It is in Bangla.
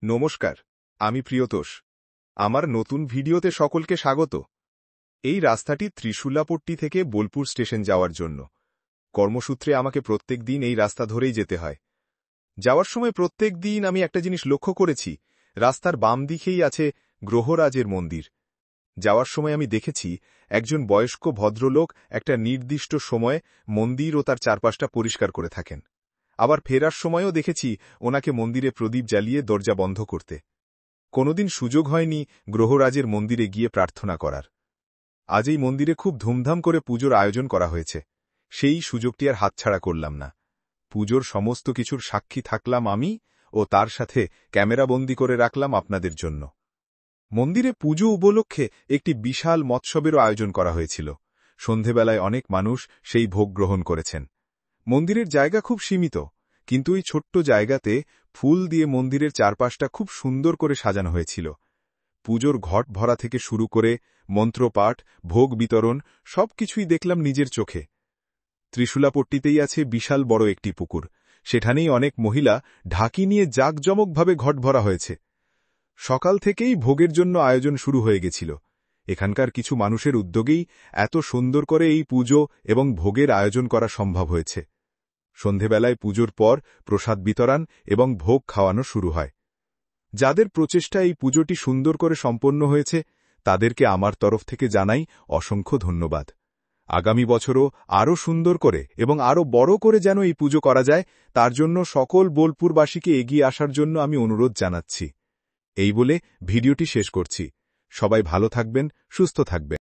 নমস্কার, আমি প্রিয়তোষ। আমার নতুন ভিডিওতে সকলকে স্বাগত। এই রাস্তাটি ত্রিশুলাপট্টি থেকে বোলপুর স্টেশন যাওয়ার জন্য। কর্মসূত্রে আমাকে প্রত্যেক দিন এই রাস্তা ধরেই যেতে হয়। যাওয়ার সময় প্রত্যেক দিন আমি একটা জিনিস লক্ষ্য করেছি, রাস্তার বাম দিকেই আছে গ্রহরাজের মন্দির। যাওয়ার সময় আমি দেখেছি একজন বয়স্ক ভদ্রলোক একটা নির্দিষ্ট সময়ে মন্দির ও তার চারপাশটা পরিষ্কার করে থাকেন। আবার ফেরার সময়ও দেখেছি ওনাকে মন্দিরে প্রদীপ জ্বালিয়ে দরজা বন্ধ করতে। কোনোদিন সুযোগ হয়নি গ্রহরাজের মন্দিরে গিয়ে প্রার্থনা করার। আজ এই মন্দিরে খুব ধুমধাম করে পুজোর আয়োজন করা হয়েছে, সেই সুযোগটি আর হাতছাড়া করলাম না। পুজোর সমস্ত কিছুর সাক্ষী থাকলাম আমি, ও তার সাথে ক্যামেরাবন্দি করে রাখলাম আপনাদের জন্য। মন্দিরে পুজো উপলক্ষে একটি বিশাল মৎসবেরও আয়োজন করা হয়েছিল। সন্ধেবেলায় অনেক মানুষ সেই ভোগ গ্রহণ করেছেন। মন্দিরের জায়গা খুব সীমিত, কিন্তু এই ছোট্ট জায়গাতে ফুল দিয়ে মন্দিরের চারপাশটা খুব সুন্দর করে সাজানো হয়েছিল। পুজোর ঘট ভরা থেকে শুরু করে মন্ত্রপাঠ, ভোগ বিতরণ সবকিছুই দেখলাম নিজের চোখে। ত্রিশুলাপট্টিতেই আছে বিশাল বড় একটি পুকুর, সেখানেই অনেক মহিলা ঢাকি নিয়ে জাঁকজমকভাবে ঘট ভরা হয়েছে। সকাল থেকেই ভোগের জন্য আয়োজন শুরু হয়ে গেছিল। এখানকার কিছু মানুষের উদ্যোগেই এত সুন্দর করে এই পুজো এবং ভোগের আয়োজন করা সম্ভব হয়েছে। সন্ধেবেলায় পুজোর পর প্রসাদ বিতরণ এবং ভোগ খাওয়ানো শুরু হয়। যাদের প্রচেষ্টা এই পুজোটি সুন্দর করে সম্পন্ন হয়েছে, তাদেরকে আমার তরফ থেকে জানাই অসংখ্য ধন্যবাদ। আগামী বছরও আরও সুন্দর করে এবং আরও বড় করে যেন এই পুজো করা যায়, তার জন্য সকল বোলপুরবাসীকে এগিয়ে আসার জন্য আমি অনুরোধ জানাচ্ছি। এই বলে ভিডিওটি শেষ করছি। সবাই ভালো থাকবেন, সুস্থ থাকবেন।